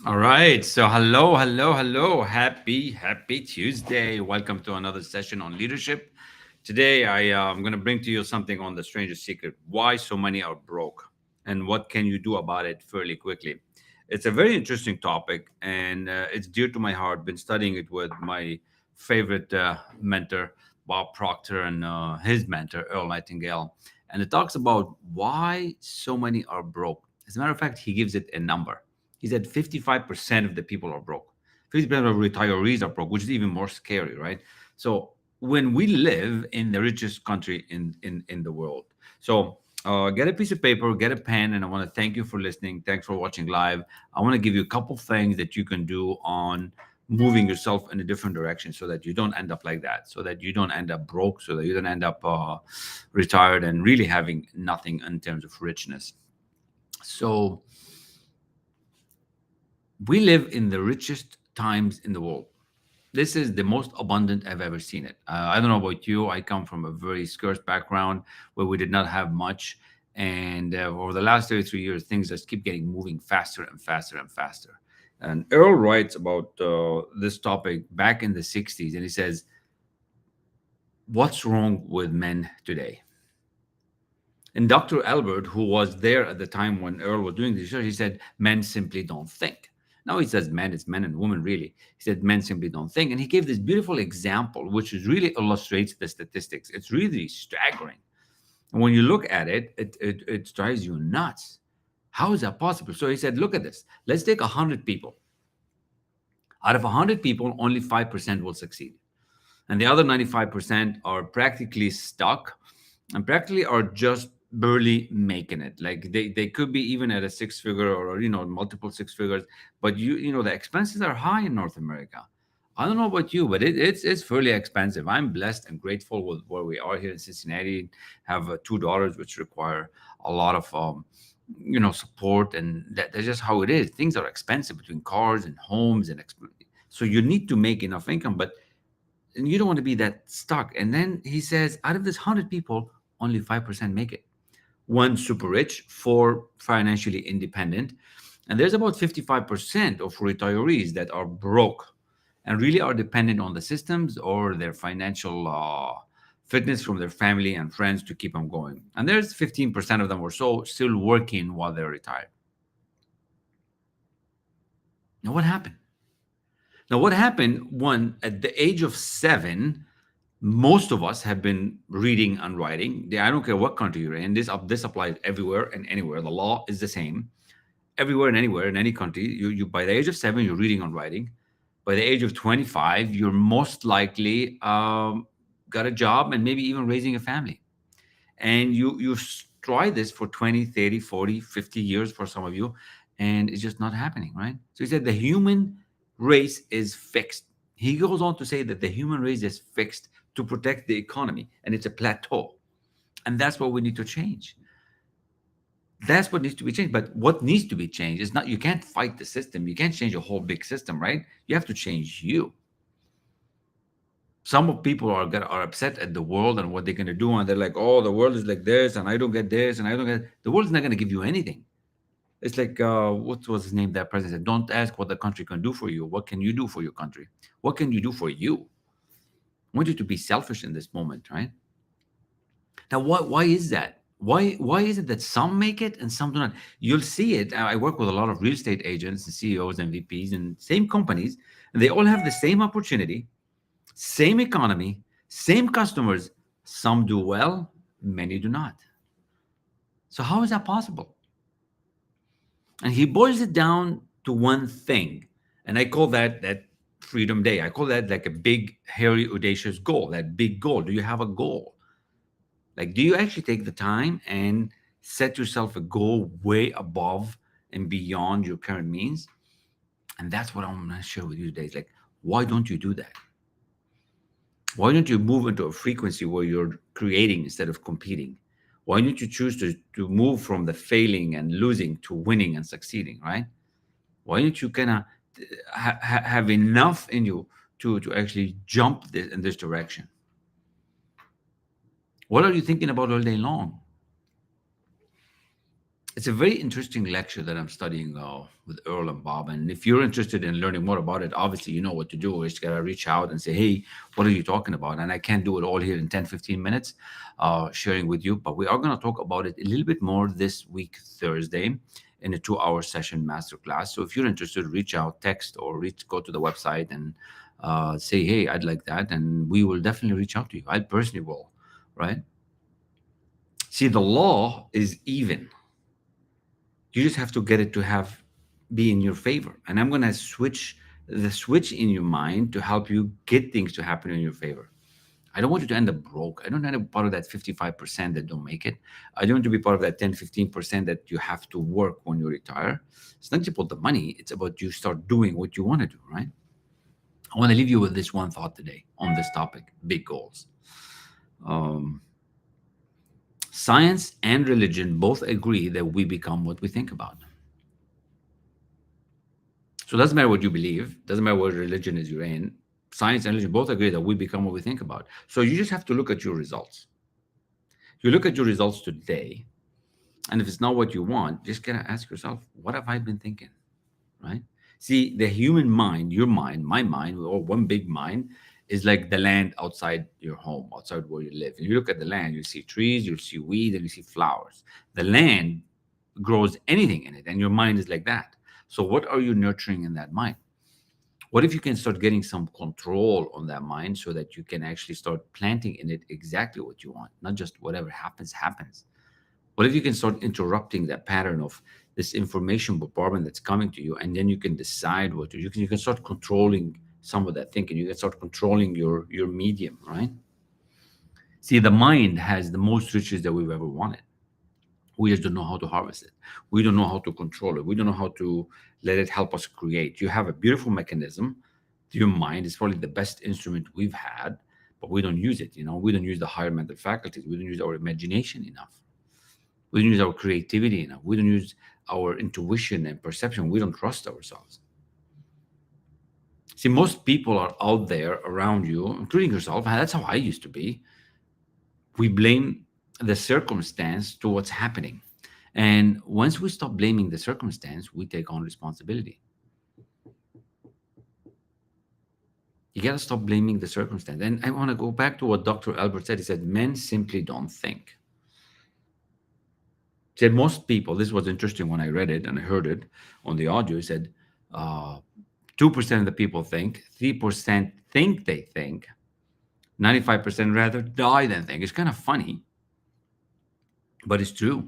All right. So, hello, hello, hello. Happy Tuesday. Welcome to another session on leadership. Today, I'm going to bring to you something on the strangest secret why so many are broke and what can you do about it fairly quickly. It's a very interesting topic and it's dear to my heart. Been studying it with my favorite mentor, Bob Proctor, and his mentor, Earl Nightingale. And it talks about why so many are broke. As a matter of fact, he gives it a number. He said 55% of the people are broke. 50% of retirees are broke, which is even more scary, right? So when we live in the richest country in the world. So get a piece of paper, get a pen, and I want to thank you for listening. Thanks for watching live. I want to give you a couple things that you can do on moving yourself in a different direction so that you don't end up like that, so that you don't end up broke, so that you don't end up retired and really having nothing in terms of richness. So we live in the richest times in the world. This is the most abundant I've ever seen it. I don't know about you. I come from a very scarce background where we did not have much. And over the last 33 years, things just keep getting moving faster and faster and faster. And Earl writes about this topic back in the 60s, and he says, what's wrong with men today? And Dr. Albert, who was there at the time when Earl was doing the research, he said, men simply don't think. Now he says men, it's men and women, really. He said men simply don't think. And he gave this beautiful example, which really illustrates the statistics. It's really staggering. And when you look at it, it drives you nuts. How is that possible? So he said, look at this. Let's take 100 people. Out of 100 people, only 5% will succeed. And the other 95% are practically stuck and practically are just barely making it. Like they could be even at a six figure or multiple six figures, but the expenses are high in North America. I don't know about you, but it's fairly expensive. I'm blessed and grateful with where we are here in Cincinnati. Have two daughters, which require a lot of support, and that's just how it is. Things are expensive between cars and homes, so you need to make enough income, but and you don't want to be that stuck. And then he says, out of this 100 people, only 5% make it. One super rich, four financially independent. And there's about 55% of retirees that are broke and really are dependent on the systems or their financial fitness from their family and friends to keep them going. And there's 15% of them or so still working while they're retired. Now, what happened? Now, what happened when at the age of 7, most of us have been reading and writing. I don't care what country you're in. This applies everywhere and anywhere. The law is the same everywhere and anywhere in any country. You by the age of 7, you're reading and writing. By the age of 25, you're most likely got a job and maybe even raising a family. And you try this for 20, 30, 40, 50 years for some of you, and it's just not happening, right? So he said the human race is fixed. He goes on to say that the human race is fixed to protect the economy, and it's a plateau. And that's what we need to change. That's what needs to be changed. But what needs to be changed is not, you can't fight the system. You can't change a whole big system, right? You have to change you. Some of people are upset at the world and what they're going to do, and they're like, oh, the world is like this and I don't get this and I don't get, the world's not going to give you anything. It's like what was his name, that president said, don't ask what the country can do for you. What can you do for your country? What can you do for you? I want you to be selfish in this moment, right? Now, why is that? Why is it that some make it and some do not? You'll see it. I work with a lot of real estate agents and CEOs and VPs and same companies, and they all have the same opportunity, same economy, same customers. Some do well, many do not. So how is that possible? And he boils it down to one thing, and I call that Freedom Day. I call that like a big, hairy, audacious goal. That big goal. Do you have a goal? Like, do you actually take the time and set yourself a goal way above and beyond your current means? And that's what I'm going to share with you today. It's like, why don't you do that? Why don't you move into a frequency where you're creating instead of competing? Why don't you choose to move from the failing and losing to winning and succeeding, right? Why don't you kind of have enough in you to actually jump in this direction? What are you thinking about all day long? It's a very interesting lecture that I'm studying with Earl and Bob. And if you're interested in learning more about it, obviously you know what to do. You just gotta reach out and say, hey, what are you talking about? And I can't do it all here in 10, 15 minutes sharing with you, but we are gonna talk about it a little bit more this week, Thursday, in a 2 hour session masterclass. So if you're interested, reach out, text, or go to the website and say, hey, I'd like that. And we will definitely reach out to you. I personally will, right? See, the law is even. You just have to get it to have be in your favor. And I'm going to switch in your mind to help you get things to happen in your favor. I don't want you to end up broke. I don't want to be part of that 55% that don't make it. I don't want to be part of that 10, 15% that you have to work when you retire. It's not just about the money, it's about you start doing what you want to do, right? I want to leave you with this one thought today on this topic, big goals. Um, Science and religion both agree that we become what we think about. So it doesn't matter what you believe, doesn't matter what religion is you're in. Science and religion both agree that we become what we think about. So you just have to look at your results. You look at your results today, and if it's not what you want, just gotta ask yourself, what have I been thinking? Right? See, the human mind, your mind, my mind, or one big mind, is like the land outside your home, outside where you live. And you look at the land, you see trees, you see weed, and you see flowers. The land grows anything in it, and your mind is like that. So, what are you nurturing in that mind? What if you can start getting some control on that mind so that you can actually start planting in it exactly what you want, not just whatever happens, happens? What if you can start interrupting that pattern of this information bombardment that's coming to you, and then you can decide what to, you can start controlling some of that thinking. You can start controlling your medium, right? See, the mind has the most riches that we've ever wanted. We just don't know how to harvest it. We don't know how to control it. We don't know how to let it help us create. You have a beautiful mechanism. Your mind is probably the best instrument we've had, but we don't use it. We don't use the higher mental faculties. We don't use our imagination enough. We don't use our creativity enough. We don't use our intuition and perception. We don't trust ourselves. See, most people are out there around you, including yourself. And that's how I used to be. We blame the circumstance to what's happening. And once we stop blaming the circumstance, we take on responsibility. You got to stop blaming the circumstance. And I want to go back to what Dr. Albert said. He said, men simply don't think. He said, most people, this was interesting when I read it and I heard it on the audio. He said, 2% of the people think, 3% think they think, 95% rather die than think. It's kind of funny, but it's true.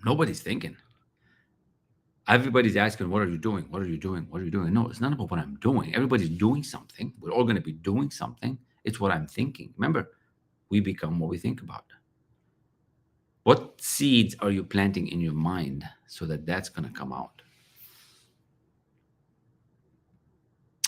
Nobody's thinking. Everybody's asking, what are you doing? What are you doing? What are you doing? No, it's not about what I'm doing. Everybody's doing something. We're all going to be doing something. It's what I'm thinking. Remember, we become what we think about. What seeds are you planting in your mind so that that's going to come out?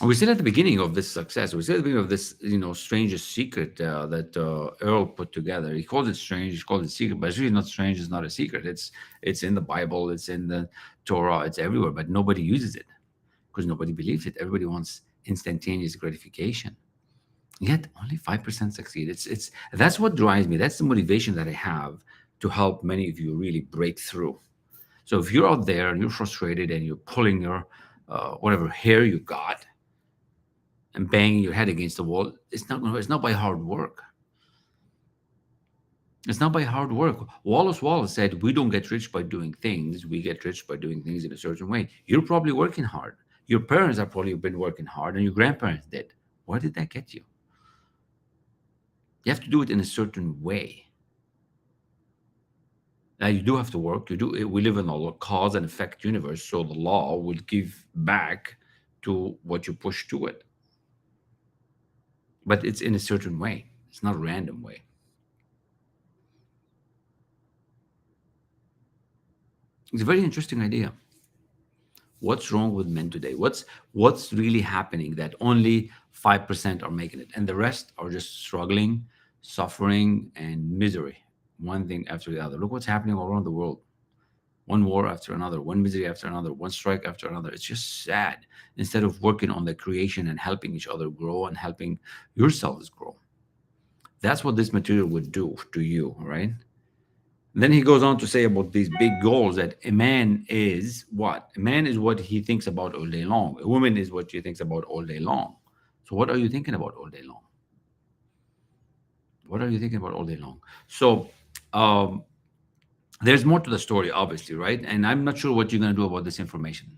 We're still at the beginning of this success. We're still at the beginning of this, strangest secret that Earl put together. He called it strange. He called it secret, but it's really not strange. It's not a secret. It's in the Bible. It's in the Torah. It's everywhere, but nobody uses it because nobody believes it. Everybody wants instantaneous gratification. Yet only 5% succeed. It's that's what drives me. That's the motivation that I have to help many of you really break through. So if you're out there and you're frustrated and you're pulling your whatever hair you got and banging your head against the wall, it's not by hard work. It's not by hard work. Wallace said, we don't get rich by doing things, we get rich by doing things in a certain way. You're probably working hard. Your parents have probably been working hard, and your grandparents did. Where did that get you? You have to do it in a certain way. Now you do have to work. We live in a cause and effect universe, so the law will give back to what you push to it. But it's in a certain way. It's not a random way. It's a very interesting idea. What's wrong with men today? What's really happening that only 5% are making it and the rest are just struggling, suffering, and misery, one thing after the other? Look what's happening all around the world. One war after another, one misery after another, one strike after another. It's just sad. Instead of working on the creation and helping each other grow and helping yourselves grow. That's what this material would do to you, right? Then he goes on to say about these big goals that a man is what? A man is what he thinks about all day long. A woman is what she thinks about all day long. So, what are you thinking about all day long? What are you thinking about all day long? So, um, there's more to the story, obviously, right? And I'm not sure what you're going to do about this information.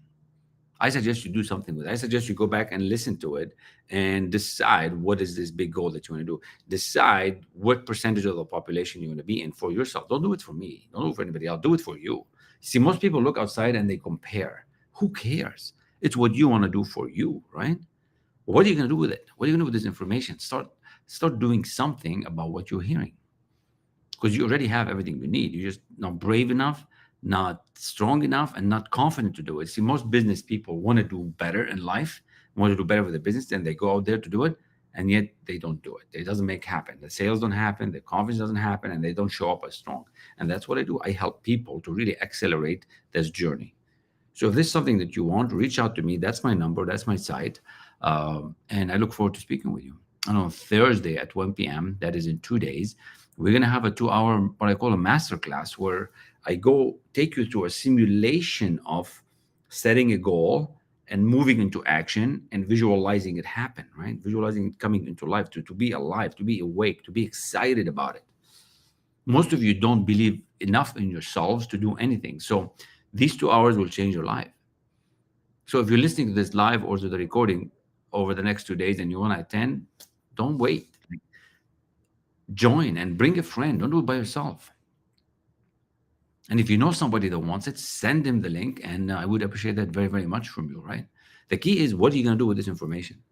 I suggest you do something with it. I suggest you go back and listen to it and decide what is this big goal that you want to do. Decide what percentage of the population you want to be in for yourself. Don't do it for me. Don't do it for anybody else. Do it for you. See, most people look outside and they compare. Who cares? It's what you want to do for you, right? What are you going to do with it? What are you going to do with this information? Start doing something about what you're hearing, because you already have everything you need. You're just not brave enough, not strong enough, and not confident to do it. See, most business people want to do better in life, want to do better with their business, and they go out there to do it, and yet they don't do it. It doesn't make happen. The sales don't happen, the confidence doesn't happen, and they don't show up as strong. And that's what I do. I help people to really accelerate this journey. So if this is something that you want, reach out to me. That's my number. That's my site. And I look forward to speaking with you. And on Thursday at 1 p.m., that is in 2 days, we're going to have a 2 hour, what I call a master class, where I go take you through a simulation of setting a goal and moving into action and visualizing it happen, right? Visualizing it coming into life, to be alive, to be awake, to be excited about it. Most of you don't believe enough in yourselves to do anything. So these 2 hours will change your life. So if you're listening to this live or to the recording over the next 2 days and you want to attend, don't wait. Join and bring a friend. Don't do it by yourself. And if you know somebody that wants it, send them the link. And I would appreciate that very, very much from you, right? The key is, what are you going to do with this information?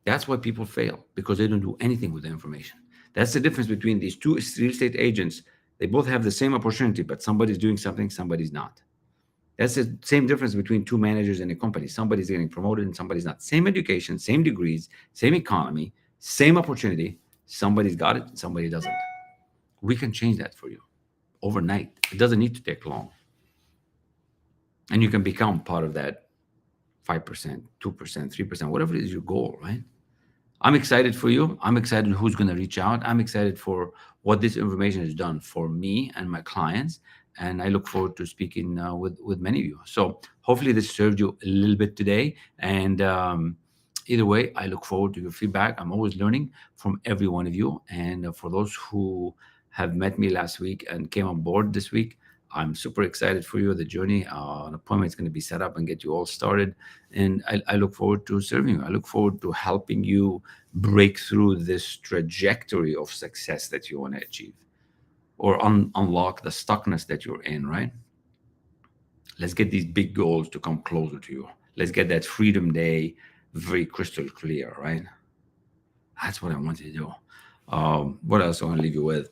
That's why people fail, because they don't do anything with the information. That's the difference between these two real estate agents. They both have the same opportunity, but somebody's doing something, somebody's not. That's the same difference between two managers in a company. Somebody's getting promoted and somebody's not. Same education, same degrees, same economy, same opportunity. Somebody's got it, somebody doesn't. We can change that for you overnight. It doesn't need to take long. And you can become part of that 5%, 2%, 3%, whatever is your goal, right? I'm excited for you. I'm excited who's going to reach out. I'm excited for what this information has done for me and my clients. And I look forward to speaking with many of you. So hopefully this served you a little bit today. And either way, I look forward to your feedback. I'm always learning from every one of you. And for those who have met me last week and came on board this week, I'm super excited for you. The journey, an appointment is going to be set up and get you all started. And I look forward to serving you. I look forward to helping you break through this trajectory of success that you want to achieve, or unlock the stuckness that you're in, right? Let's get these big goals to come closer to you. Let's get that freedom day very crystal clear, right? That's what I want to do. What else I want to leave you with?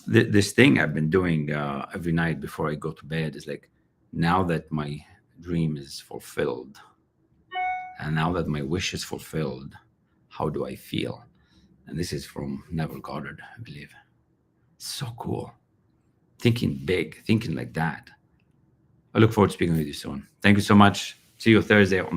This thing I've been doing every night before I go to bed is like, now that my dream is fulfilled, and now that my wish is fulfilled, how do I feel? And this is from Neville Goddard, I believe. So cool. Thinking big, thinking like that. I look forward to speaking with you soon. Thank you so much. See you Thursday on the